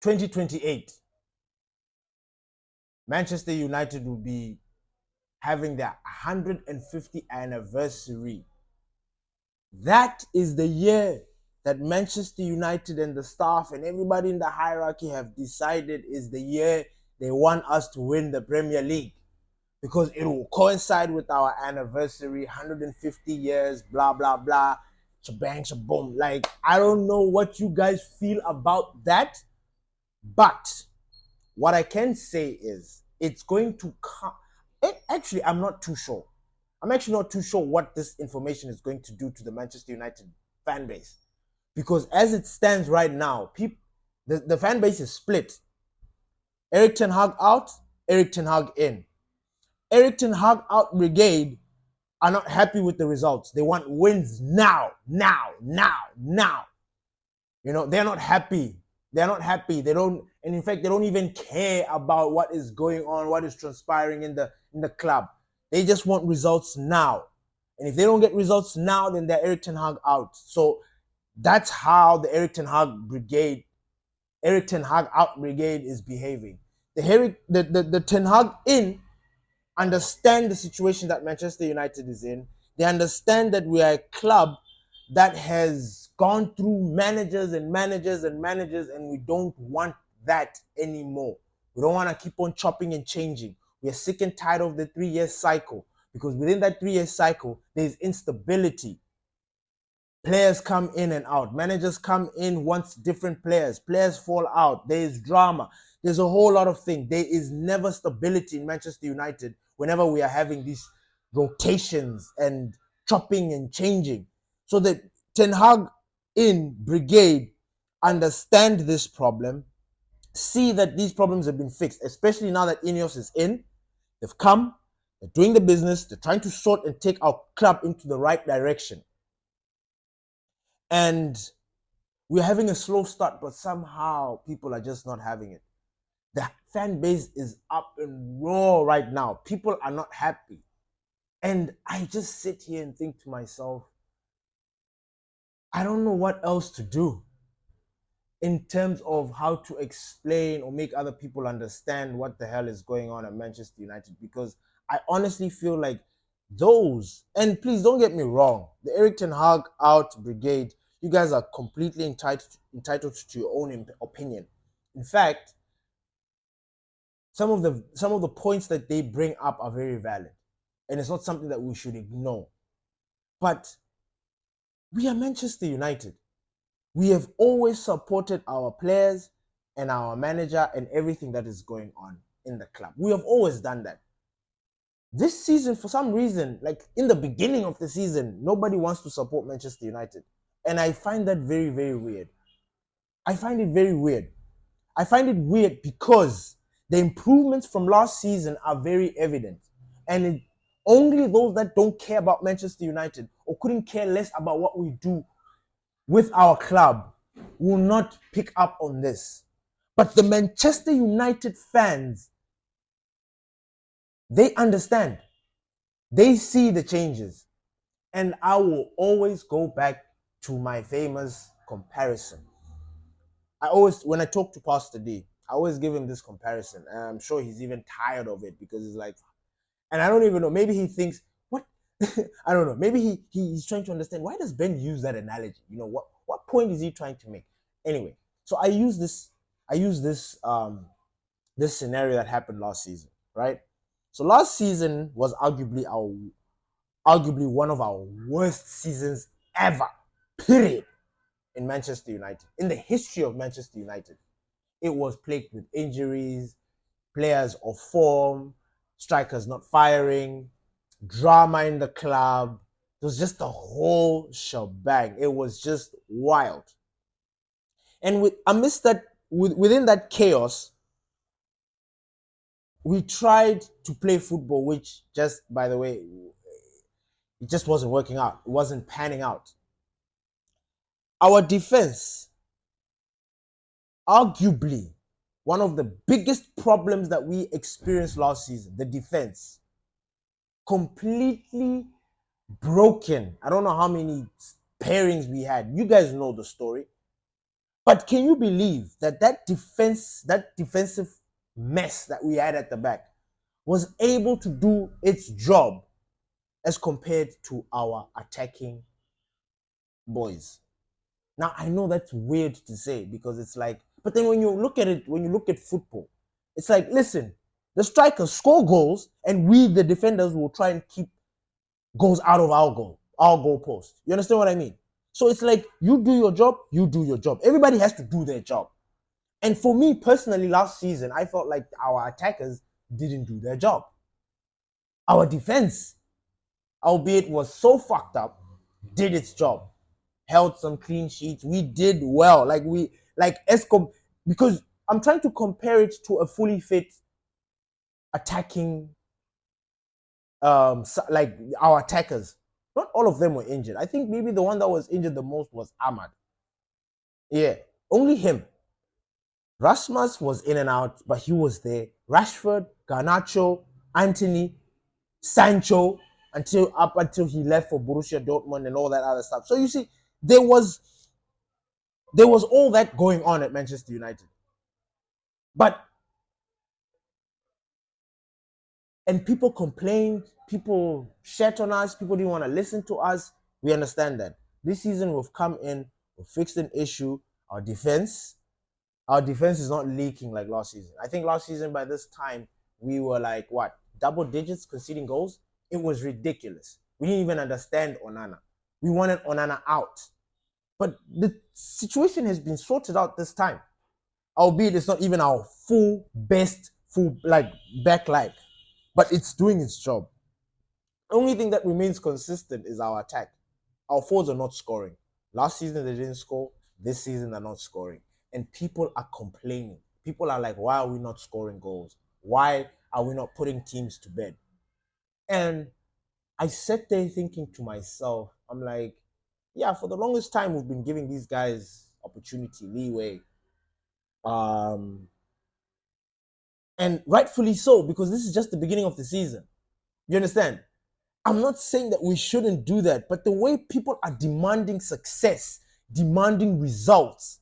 2028, Manchester United will be having their 150th anniversary. That is the year that Manchester United and the staff and everybody in the hierarchy have decided is the year they want us to win the Premier League, because it will coincide with our anniversary, 150 years, blah, blah, blah, shabang, shaboom. Like, I don't know what you guys feel about that, but what I can say is it's going to come. Actually, I'm not too sure. I'm actually not too sure what this information is going to do to the Manchester United fan base. Because as it stands right now, the fan base is split. Erik Ten Hag out, Erik Ten Hag in. Erik Ten Hag out brigade are not happy with the results. They want wins now, now, now, now. You know, they're not happy. They're not happy. They don't, and in fact, they don't even care about what is going on, what is transpiring in the club. They just want results now. And if they don't get results now, then they're Erik Ten Hag out. So that's how the Erik Ten Hag brigade, Erik Ten Hag out brigade is behaving. The Ten Hag in understand the situation that Manchester United is in. They understand that we are a club that has gone through managers and managers and managers, and we don't want that anymore. We don't want to keep on chopping and changing. We are sick and tired of the 3-year cycle, because within that 3-year cycle, there's instability. Players come in and out. Managers come in, wants different players. Players fall out. There is drama. There's a whole lot of things. There is never stability in Manchester United whenever we are having these rotations and chopping and changing. So the Ten Hag in brigade understand this problem, see that these problems have been fixed, especially now that Ineos is in. They've come, they're doing the business, they're trying to sort and take our club into the right direction. And we're having a slow start, but somehow people are just not having it. The fan base is up and raw right now. People are not happy. And I just sit here and think to myself, I don't know what else to do in terms of how to explain or make other people understand what the hell is going on at Manchester United, because I honestly feel like those, and please don't get me wrong, the Erik Ten Hag out brigade, you guys are completely entitled to your own opinion. In fact, some of the points that they bring up are very valid, and it's not something that we should ignore. But we are Manchester United. We have always supported our players and our manager and everything that is going on in the club. We have always done that. This season, for some reason, like in the beginning of the season, nobody wants to support Manchester United. And I find that very, very weird. I find it very weird. I find it weird because the improvements from last season are very evident. And only those that don't care about Manchester United or couldn't care less about what we do with our club will not pick up on this. But the Manchester United fans, they understand. They see the changes. And I will always go back to my famous comparison. When I talk to Pastor D, I always give him this comparison. And I'm sure he's even tired of it, because it's like, and I don't even know, maybe he thinks, what? I don't know. Maybe he's trying to understand, why does Ben use that analogy? You know, what point is he trying to make? Anyway, so I use this this scenario that happened last season, right? So last season was arguably one of our worst seasons ever, period, in Manchester United, in the history of Manchester United. It was plagued with injuries, players off form, strikers not firing, drama in the club. It was just a whole shebang. It was just wild. And amidst that, within that chaos, we tried to play football, which just, by the way, it just wasn't working out. It wasn't panning out. Our defense, arguably, one of the biggest problems that we experienced last season, the defense, completely broken. I don't know how many pairings we had. You guys know the story. But can you believe that that defensive mess that we had at the back was able to do its job as compared to our attacking boys? Now I know that's weird to say because it's like, but then when you look at it, when you look at football, it's like, listen, the strikers score goals, and we, the defenders, will try and keep goals out of our goal post. You understand what I mean? So it's like, you do your job, you do your job. Everybody has to do their job. And for me personally, last season, I felt like our attackers didn't do their job. Our defense, albeit was so fucked up, did its job. Held some clean sheets. We did well. Because I'm trying to compare it to a fully fit attacking, like our attackers. Not all of them were injured. I think maybe the one that was injured the most was Ahmad. Yeah, only him. Rasmus was in and out, but he was there. Rashford, Garnacho, Anthony, Sancho, until he left for Borussia Dortmund and all that other stuff. So you see, there was all that going on at Manchester United. But and people complained, people shat on us, people didn't want to listen to us. We understand that. This season we've come in, we've fixed an issue. Our defense is not leaking like last season. I think last season by this time we were like what, double digits conceding goals. It was ridiculous. We didn't even understand Onana. We wanted Onana out, but the situation has been sorted out this time. Albeit it's not even our full back line, but it's doing its job. The only thing that remains consistent is our attack. Our forwards are not scoring. Last season they didn't score. This season they're not scoring. And people are complaining. People are like, why are we not scoring goals? Why are we not putting teams to bed? And I sat there thinking to myself, I'm like, yeah, for the longest time we've been giving these guys opportunity, leeway. And rightfully so, because this is just the beginning of the season. You understand? I'm not saying that we shouldn't do that, but the way people are demanding success, demanding results,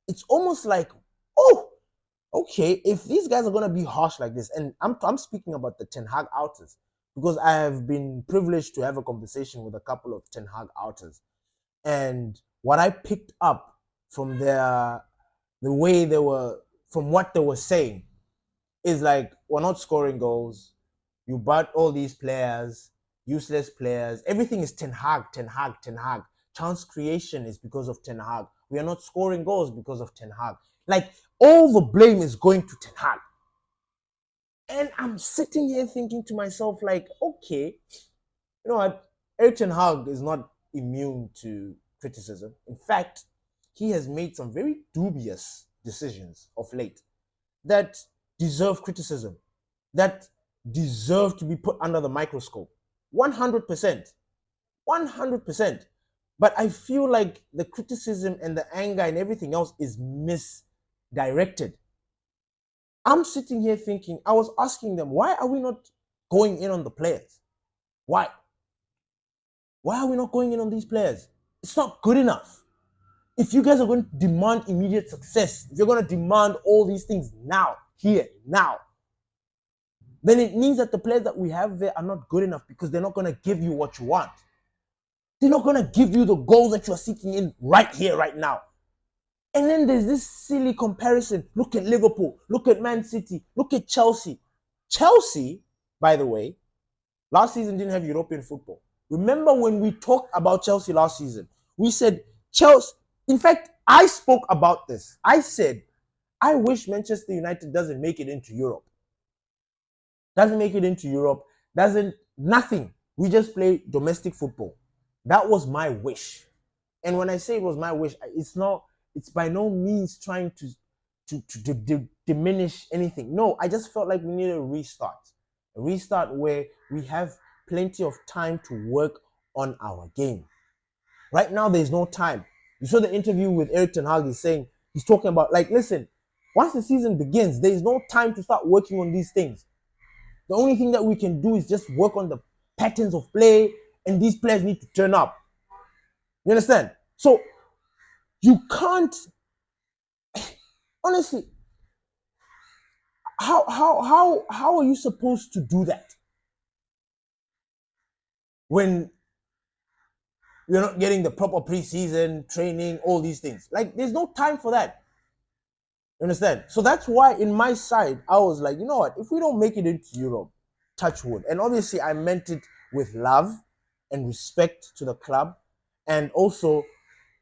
it's almost like, oh, okay, if these guys are going to be harsh like this, and I'm speaking about the Ten Hag outers, because I have been privileged to have a conversation with a couple of Ten Hag outers. And what I picked up from the way they were, from what they were saying, is like, we're not scoring goals. You bought all these players, useless players. Everything is Ten Hag, Ten Hag, Ten Hag. Chance creation is because of Ten Hag. We are not scoring goals because of Ten Hag. Like, all the blame is going to Ten Hag. And I'm sitting here thinking to myself, like, okay, you know what? Erik Ten Hag is not immune to criticism. In fact, he has made some very dubious decisions of late that deserve criticism, that deserve to be put under the microscope. 100%. 100%. But I feel like the criticism and the anger and everything else is misdirected. I'm sitting here thinking, I was asking them, why are we not going in on the players? Why? Why are we not going in on these players? It's not good enough. If you guys are going to demand immediate success, if you're going to demand all these things now, here, now, then it means that the players that we have there are not good enough, because they're not going to give you what you want. They're not going to give you the goals that you are seeking in right here, right now. And then there's this silly comparison. Look at Liverpool. Look at Man City. Look at Chelsea. Chelsea, by the way, last season didn't have European football. Remember when we talked about Chelsea last season? We said Chelsea. In fact, I spoke about this. I said, I wish Manchester United doesn't make it into Europe. Doesn't make it into Europe. Nothing. We just play domestic football. That was my wish. And when I say it was my wish, it's by no means trying to diminish anything. No, I just felt like we needed a restart. A restart where we have plenty of time to work on our game. Right now, there's no time. You saw the interview with Erik Ten Hag. He's talking about, like, listen, once the season begins, there's no time to start working on these things. The only thing that we can do is just work on the patterns of play, and these players need to turn up. You understand? So you can't honestly, how are you supposed to do that when you're not getting the proper preseason training, all these things? Like, there's no time for that. You understand? So that's why in my side, I was like, you know what? If we don't make it into Europe, touch wood. And obviously, I meant it with love and respect to the club. And also,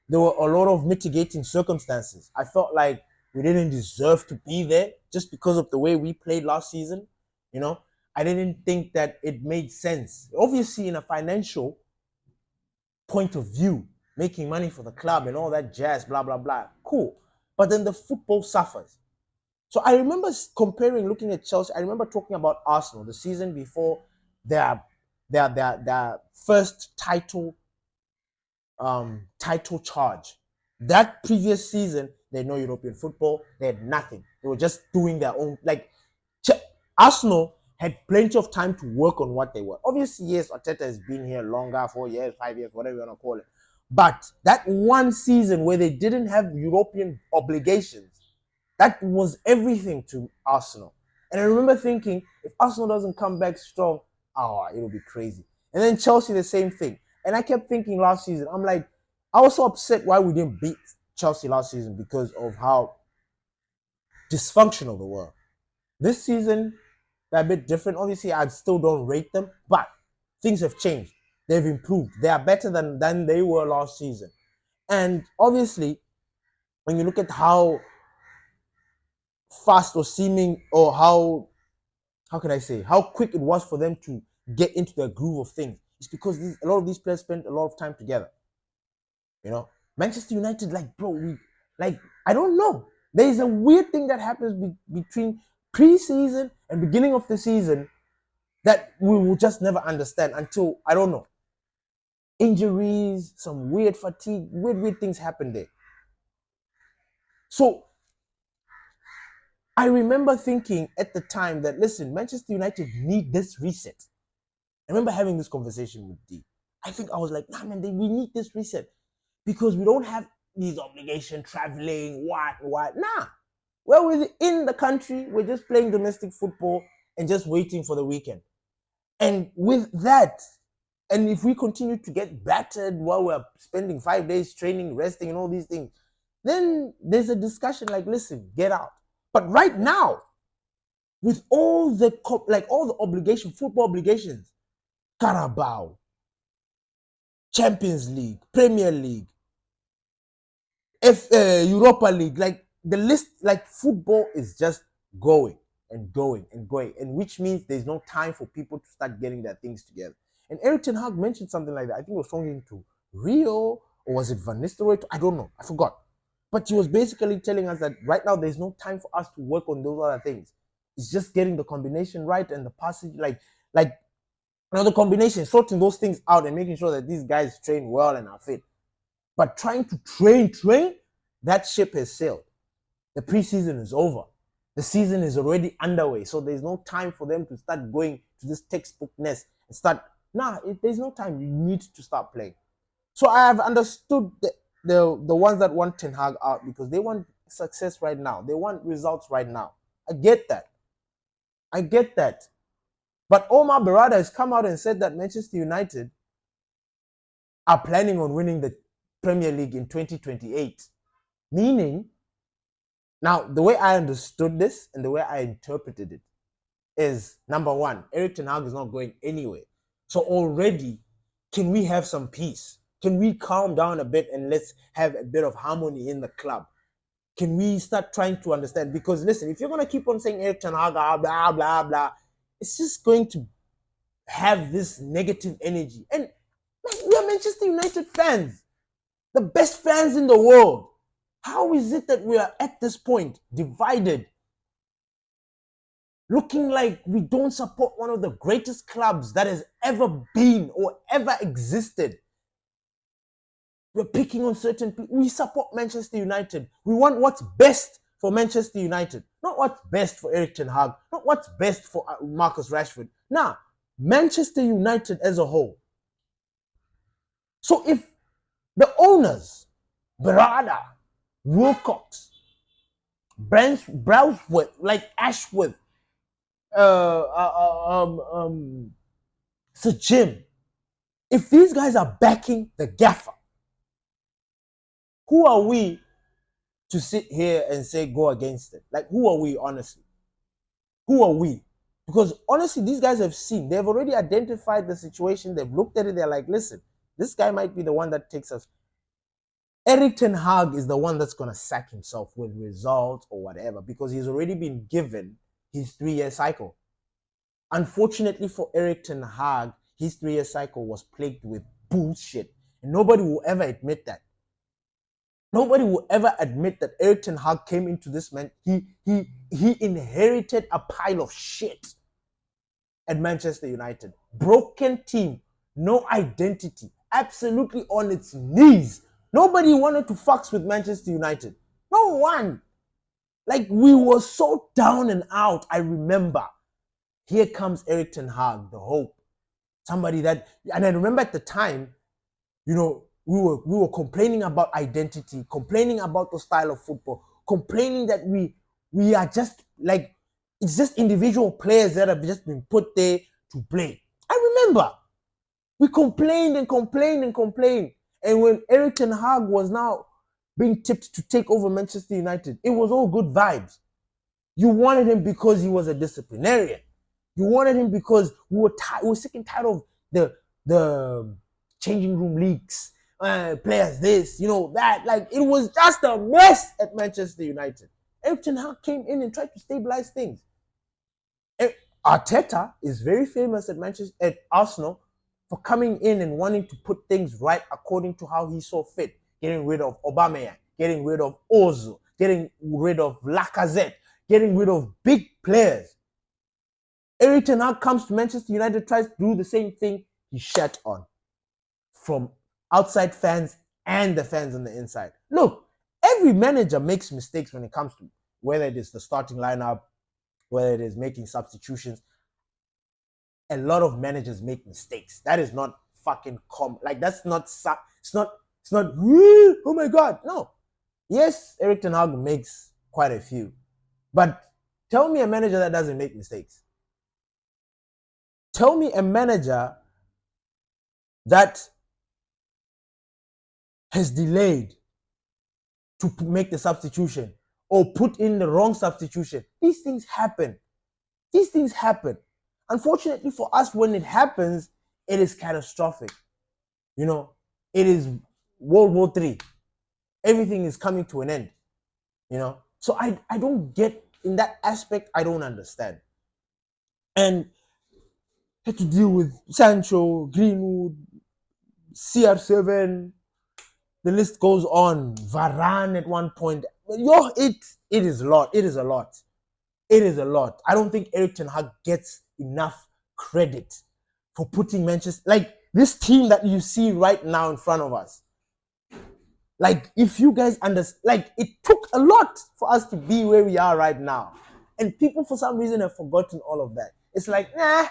there were a lot of mitigating circumstances. I felt like we didn't deserve to be there just because of the way we played last season. You know, I didn't think that it made sense. Obviously, in a financial point of view, making money for the club and all that jazz, blah, blah, blah. Cool. But then the football suffers. So I remember comparing, looking at Chelsea. I remember talking about Arsenal the season before their first title charge. That previous season, they had no European football. They had nothing. They were just doing their own. Like, Arsenal had plenty of time to work on what they were. Obviously, yes, Arteta has been here longer, 4 years, 5 years, whatever you want to call it. But that one season where they didn't have European obligations, that was everything to Arsenal. And I remember thinking, if Arsenal doesn't come back strong, it'll be crazy. And then Chelsea, the same thing. And I kept thinking last season, I'm like, I was so upset why we didn't beat Chelsea last season because of how dysfunctional they were. This season, they're a bit different. Obviously, I still don't rate them, but things have changed. They've improved. They are better than they were last season. And obviously, when you look at how fast or seeming, or how can I say, how quick it was for them to get into the groove of things, it's because a lot of these players spent a lot of time together. You know, Manchester United, like, bro, I don't know. There is a weird thing that happens between pre-season and beginning of the season that we will just never understand until, I don't know, injuries, some weird fatigue, weird things happen there. So I remember thinking at the time that, listen, Manchester United need this reset. I remember having this conversation with D. I think I was like, nah, man, we need this reset because we don't have these obligations, traveling, what. Nah. We're within the country. We're just playing domestic football and just waiting for the weekend. And with that, and if we continue to get battered while we're spending 5 days training, resting, and all these things, then there's a discussion like, listen, get out. But right now, with all the obligation, football obligations, Carabao, Champions League, Premier League, Europa League, like the list, like football is just going and going and going, and which means there's no time for people to start getting their things together. And Erik Ten Hag mentioned something like that. I think it was talking to Rio, or was it Van Nistelrooy? I don't know. I forgot. But he was basically telling us that right now there's no time for us to work on those other things. It's just getting the combination right and the passage, the combination, sorting those things out and making sure that these guys train well and are fit. But trying to train, that ship has sailed. The preseason is over. The season is already underway. So there's no time for them to start going to this textbookness and start. There's no time. You need to start playing. So I have understood the ones that want Ten Hag out because they want success right now. They want results right now. I get that. But Omar Berada has come out and said that Manchester United are planning on winning the Premier League in 2028. Meaning, now the way I understood this and the way I interpreted it is, number one, Erik Ten Hag is not going anywhere. So already, can we have some peace? Can we calm down a bit and let's have a bit of harmony in the club? Can we start trying to understand? Because listen, if you're going to keep on saying Erik Ten Hag, blah, blah, blah, it's just going to have this negative energy. And we are Manchester United fans, the best fans in the world. How is it that we are at this point divided, looking like we don't support one of the greatest clubs that has ever been or ever existed? We're picking on certain people. We support Manchester United. We want what's best for Manchester United, not what's best for Erik Ten Hag, not what's best for Marcus Rashford. Nah, Manchester United as a whole. So if the owners, Berada, Wilcox, Browsworth, like Ashworth, Sir Jim. If these guys are backing the gaffer, who are we to sit here and say go against it? Like, who are we, honestly? Who are we? Because honestly, these guys have seen, they've already identified the situation, they've looked at it, they're like, listen, this guy might be the one that takes us. Erik Ten Hag is the one that's going to sack himself with results or whatever, because he's already been given his 3-year cycle. Unfortunately for Erik Ten Hag, his 3-year cycle was plagued with bullshit. And nobody will ever admit that. Nobody will ever admit that Erik Ten Hag came into this man. He inherited a pile of shit at Manchester United. Broken team, no identity, absolutely on its knees. Nobody wanted to fucks with Manchester United. No one. Like, we were so down and out. I remember. Here comes Erik Ten Hag, the hope. Somebody that, and I remember at the time, you know, we were complaining about identity, complaining about the style of football, complaining that we are just like, it's just individual players that have just been put there to play. I remember we complained and complained and complained. And when Erik Ten Hag was now being tipped to take over Manchester United, it was all good vibes. You wanted him because he was a disciplinarian. You wanted him because we were sick and tired of the changing room leaks, players this, that. Like, it was just a mess at Manchester United. Erik Ten Hag came in and tried to stabilize things. Arteta is very famous at Arsenal for coming in and wanting to put things right according to how he saw fit. Getting rid of Aubameyang, getting rid of Ozil, getting rid of Lacazette, getting rid of big players. Erik Ten Hag comes to Manchester United, tries to do the same thing. He's shat on from outside fans and the fans on the inside. Look, every manager makes mistakes when it comes to whether it is the starting lineup, whether it is making substitutions. A lot of managers make mistakes. That is not fucking common. Like, that's not, it's not, oh my God. No. Yes, Erik Ten Hag makes quite a few. But tell me a manager that doesn't make mistakes. Tell me a manager that has delayed to make the substitution or put in the wrong substitution. These things happen. These things happen. Unfortunately for us, when it happens, it is catastrophic. It is World War III. Everything is coming to an end. So I don't get, in that aspect, I don't understand. And had to deal with Sancho, Greenwood, CR7, the list goes on. Varane at one point. It is a lot. It is a lot. It is a lot. I don't think Erik Ten Hag gets enough credit for putting Manchester, like this team that you see right now in front of us. Like, if you guys understand, like, it took a lot for us to be where we are right now. And people, for some reason, have forgotten all of that. It's like, nah,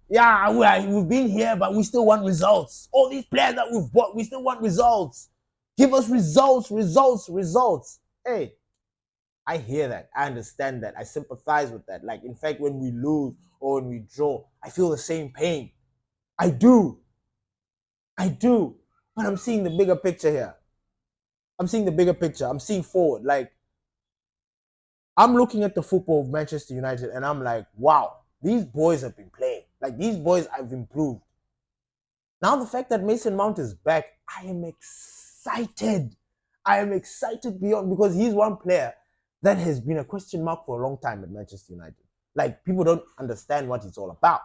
yeah, we've been here, but we still want results. All these players that we've bought, we still want results. Give us results. Hey, I hear that. I understand that. I sympathize with that. Like, in fact, when we lose or when we draw, I feel the same pain. I do. But I'm seeing the bigger picture here. I'm seeing forward. Like, I'm looking at the football of Manchester United and I'm like, wow, these boys have been playing. Like, these boys have improved. Now the fact that Mason Mount is back, I am excited. Beyond, because he's one player that has been a question mark for a long time at Manchester United. Like, people don't understand what it's all about,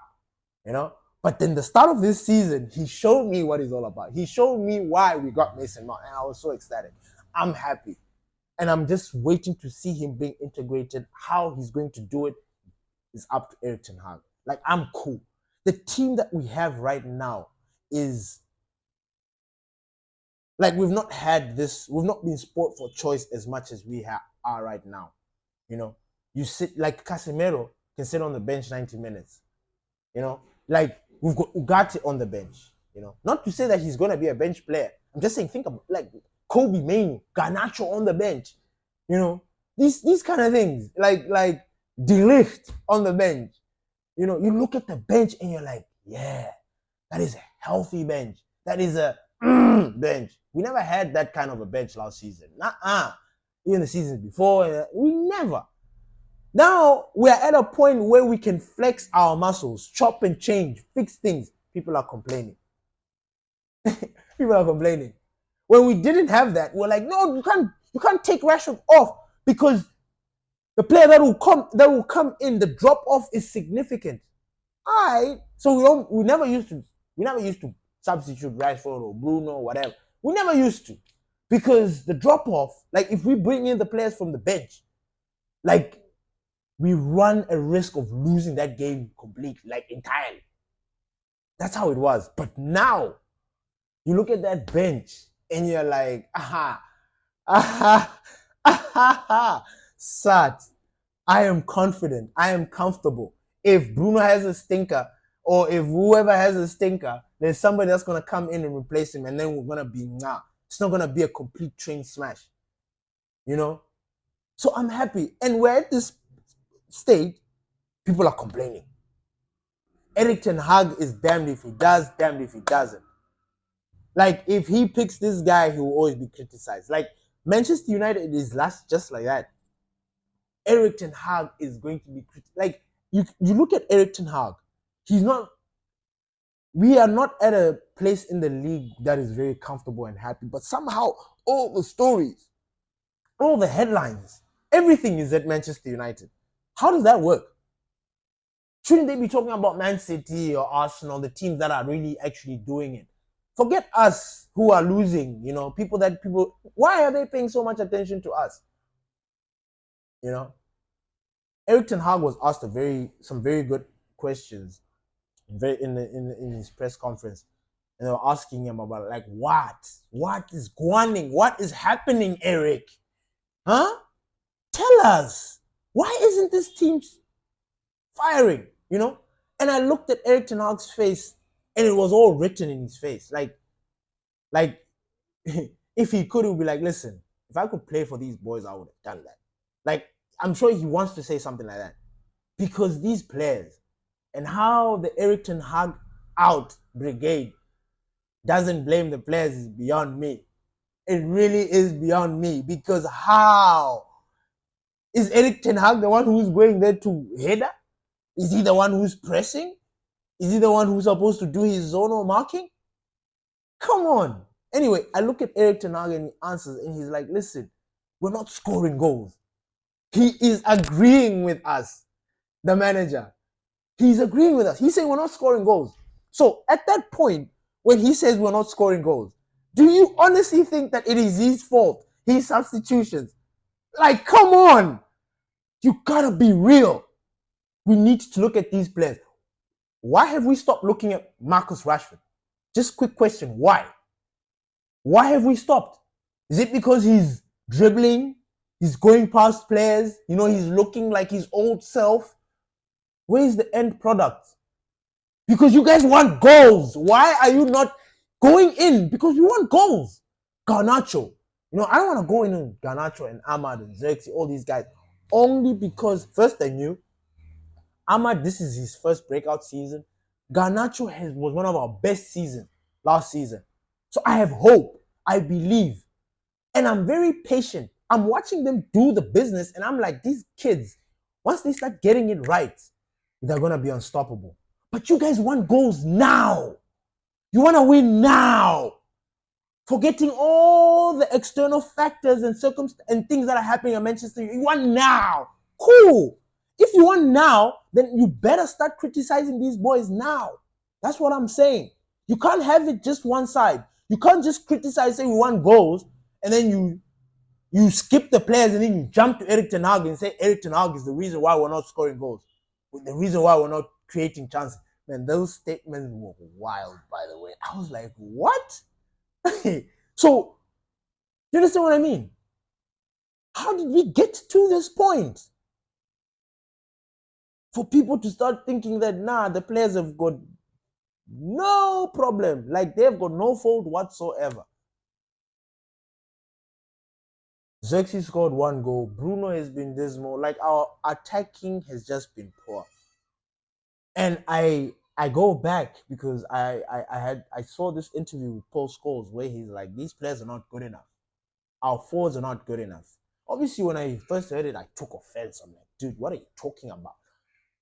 But then the start of this season, he showed me what it's all about. He showed me why we got Mason Mount, and I was so excited. I'm happy. And I'm just waiting to see him being integrated. How he's going to do it is up to Erik Ten Hag. Like, I'm cool. The team that we have right now is, like, we've not been sport for choice as much as we are right now. You sit, like, Casemiro can sit on the bench 90 minutes. Like, we've got Ugarte on the bench. Not to say that he's going to be a bench player. I'm just saying, think about, like, Kobe Mainoo, Garnacho on the bench. These kind of things, like De Ligt on the bench. You know, you look at the bench and you're like, yeah, that is a healthy bench. That is a bench. We never had that kind of a bench last season. Even the seasons before, we never. Now we're at a point where we can flex our muscles, chop and change, fix things. People are complaining. People are complaining. When we didn't have that, we're like, no, you can't take Rashford off because the player that will come in, the drop off is significant. So we never used to substitute Rashford or Bruno or whatever. We never used to, because the drop off, like if we bring in the players from the bench, like we run a risk of losing that game completely, like entirely. That's how it was. But now you look at that bench and you're like, Sat, I am confident. I am comfortable. If Bruno has a stinker, or if whoever has a stinker, there's somebody that's going to come in and replace him, and then we're going to be, it's not going to be a complete train smash. You know? So I'm happy. And we're at this state, people are complaining. Erik Ten Hag is damned if he does, damned if he doesn't. Like, if he picks this guy, he will always be criticized. Like, Manchester United is just like that. Erik Ten Hag is going to be criticized. Like, you look at Erik Ten Hag, we are not at a place in the league that is very comfortable and happy, but somehow all the stories, all the headlines, everything is at Manchester United. How does that work? Shouldn't they be talking about Man City or Arsenal, the teams that are really actually doing it? Forget us who are losing, you know, why are they paying so much attention to us? You know? Erik Ten Hag was asked some very good questions in his press conference. And they were asking him about, like, what is going on? What is happening, Erik? Huh? Tell us. Why isn't this team firing? You know? And I looked at Erik Ten Hag's face, and it was all written in his face. Like if he could, he would be like, listen, if I could play for these boys, I would have done that. Like, I'm sure he wants to say something like that. Because these players, and how the Erik Ten Hag out brigade doesn't blame the players is beyond me. It really is beyond me. Because how? Is Erik Ten Hag the one who's going there to header? Is he the one who's pressing? Is he the one who's supposed to do his zonal marking? Come on. Anyway, I look at Erik Ten Hag and he answers, and he's like, listen, we're not scoring goals. He is agreeing with us, the manager. He's agreeing with us. He's saying we're not scoring goals. So at that point, when he says we're not scoring goals, do you honestly think that it is his fault, his substitutions? Like, come on. You gotta be real. We need to look at these players. Why have we stopped looking at Marcus Rashford? Just quick question. Why? Why have we stopped? Is it because he's dribbling? He's going past players? You know, he's looking like his old self? Where's the end product? Because you guys want goals. Why are you not going in? Because we want goals. Garnacho. You know, I don't want to go in on Garnacho and Ahmad and Xerxes, all these guys. Only because, first I knew, Ahmad, this is his first breakout season. Garnacho was one of our best seasons last season. So I have hope. I believe. And I'm very patient. I'm watching them do the business, and I'm like, these kids, once they start getting it right, they're going to be unstoppable. But you guys want goals now. You want to win now. Forgetting all the external factors and circumstances and things that are happening at Manchester. You want now. Cool. If you want now, then you better start criticizing these boys now. That's what I'm saying. You can't have it just one side. You can't just criticize, say we want goals, and then you skip the players and then you jump to Erik Ten Hag and say Erik Ten Hag is the reason why we're not scoring goals. The reason why we're not creating chances. Man, those statements were wild, by the way. I was like, what? So, you understand what I mean? How did we get to this point? For people to start thinking that, the players have got no problem. Like, they've got no fault whatsoever. Xerxes scored 1 goal. Bruno has been dismal. Like, our attacking has just been poor. And I go back because I saw this interview with Paul Scholes where he's like, these players are not good enough. Our forwards are not good enough. Obviously, when I first heard it, I took offense. I'm like, dude, what are you talking about?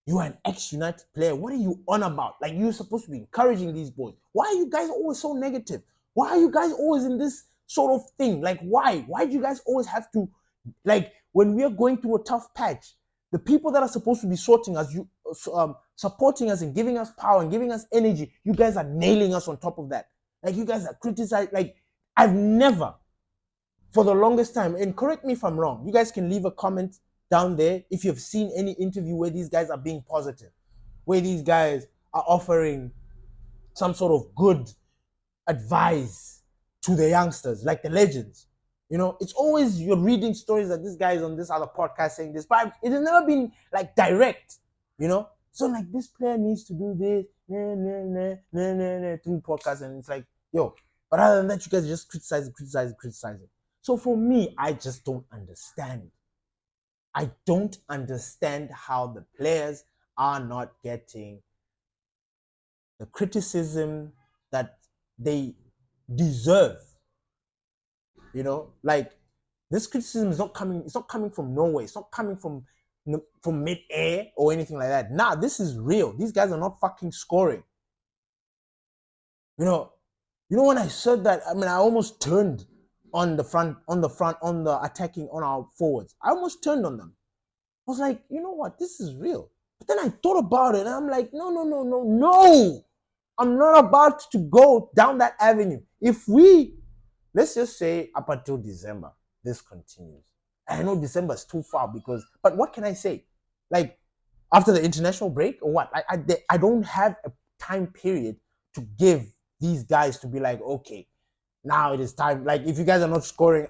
You are an ex-United player. What are you on about? Like, you're supposed to be encouraging these boys. Why are you guys always so negative? Why are you guys always in this sort of thing? Like, why? Why do you guys always have to, like, when we are going through a tough patch, the people that are supposed to be sorting us, supporting us and giving us power and giving us energy, you guys are nailing us on top of that. Like, you guys are criticizing. Like, I've never, for the longest time, and correct me if I'm wrong, you guys can leave a comment down there if you've seen any interview where these guys are being positive, where these guys are offering some sort of good advice to the youngsters, like the legends. You know, it's always you're reading stories that this guy is on this other podcast saying this, but it has never been like direct, you know. So like, this player needs to do this, through podcasts, and it's like, yo. But other than that, you guys just criticize. So for me, I just don't understand. I don't understand how the players are not getting the criticism that they deserve. You know, like, this criticism is not coming. It's not coming from nowhere. It's not coming from mid-air or anything like that. Nah, this is real. These guys are not fucking scoring. You know, when I said that, I mean, I almost turned on the attacking, on our forwards. I almost turned on them. I was like, you know what? This is real. But then I thought about it, and I'm like, no. I'm not about to go down that avenue. If we, let's just say up until December, this continues. I know December is too far but what can I say? Like, after the international break or what? I don't have a time period to give these guys to be like, okay, now it is time. Like, if you guys are not scoring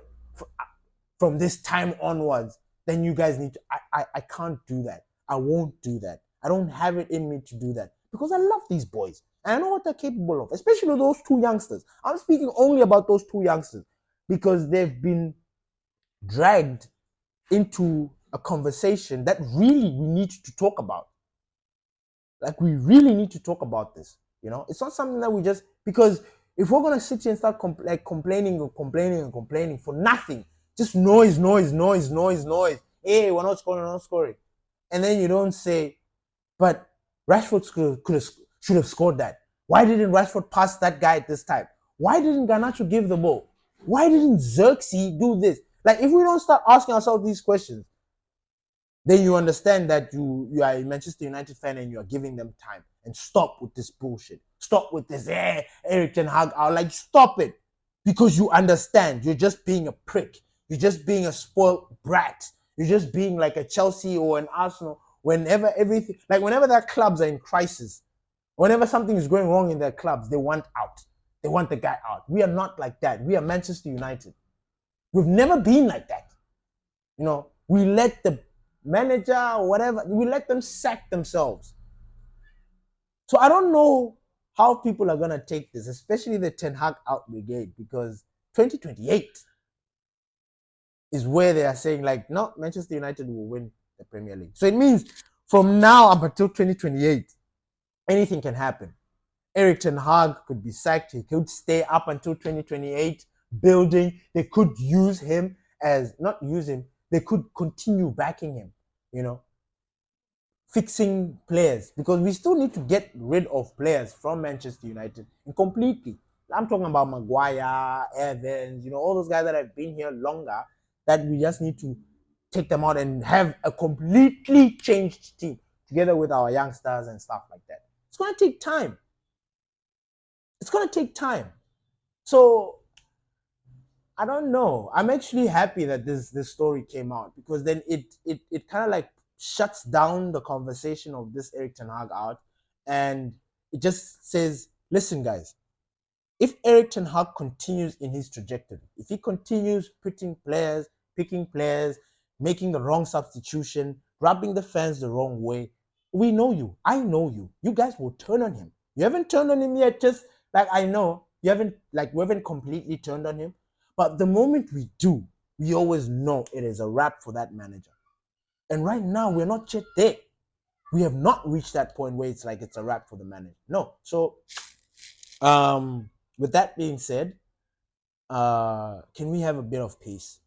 from this time onwards, then you guys need to. I can't do that. I won't do that. I don't have it in me to do that because I love these boys and I know what they're capable of, especially those two youngsters. I'm speaking only about those two youngsters because they've been dragged into a conversation that really we need to talk about. Like, we really need to talk about this. You know, it's not something that we just, because if we're gonna sit here and start complaining for nothing, just noise. Hey, we're not scoring. And then you don't say, but Rashford should have scored that. Why didn't Rashford pass that guy at this time? Why didn't Garnacho give the ball? Why didn't Xerxes do this? Like, if we don't start asking ourselves these questions, then you understand that you are a Manchester United fan and you are giving them time. And stop with this bullshit. Stop with this, Erik Ten Hag. I'll like, stop it. Because you understand you're just being a prick. You're just being a spoiled brat. You're just being like a Chelsea or an Arsenal. Whenever their clubs are in crisis, whenever something is going wrong in their clubs, they want out. They want the guy out. We are not like that. We are Manchester United. We've never been like that. You know, we let the manager or whatever, we let them sack themselves. So I don't know how people are going to take this, especially the Ten Hag out brigade, because 2028 is where they are saying, like, no, Manchester United will win the Premier League. So it means from now up until 2028, anything can happen. Erik Ten Hag could be sacked. He could stay up until 2028 building. They could use him not use him. They could continue backing him, you know, fixing players, because we still need to get rid of players from Manchester United completely. I'm talking about Maguire, Evans, you know, all those guys that have been here longer, that we just need to take them out and have a completely changed team together with our youngsters and stuff like that. It's going to take time. So I don't know. I'm actually happy that this story came out, because then it kind of like shuts down the conversation of this Erik Ten Hag out, and it just says, listen, guys, if Erik Ten Hag continues in his trajectory, if he continues picking players, making the wrong substitution, rubbing the fans the wrong way, we know you. I know you. You guys will turn on him. You haven't turned on him yet. Just like, I know you haven't, like, we haven't completely turned on him. But the moment we do, we always know it is a wrap for that manager. And right now, we're not yet there. We have not reached that point where it's like it's a wrap for the manager. No. So, with that being said, can we have a bit of peace?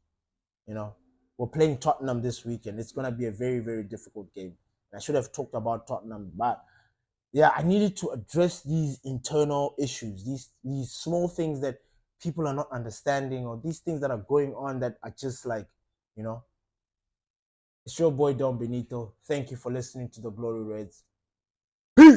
You know, we're playing Tottenham this weekend. It's gonna be a very, very difficult game. I should have talked about Tottenham, but yeah, I needed to address these internal issues, these small things that people are not understanding, or these things that are going on that are just like, you know. It's your boy Don Benito. Thank you for listening to the Glory Reds. Peace.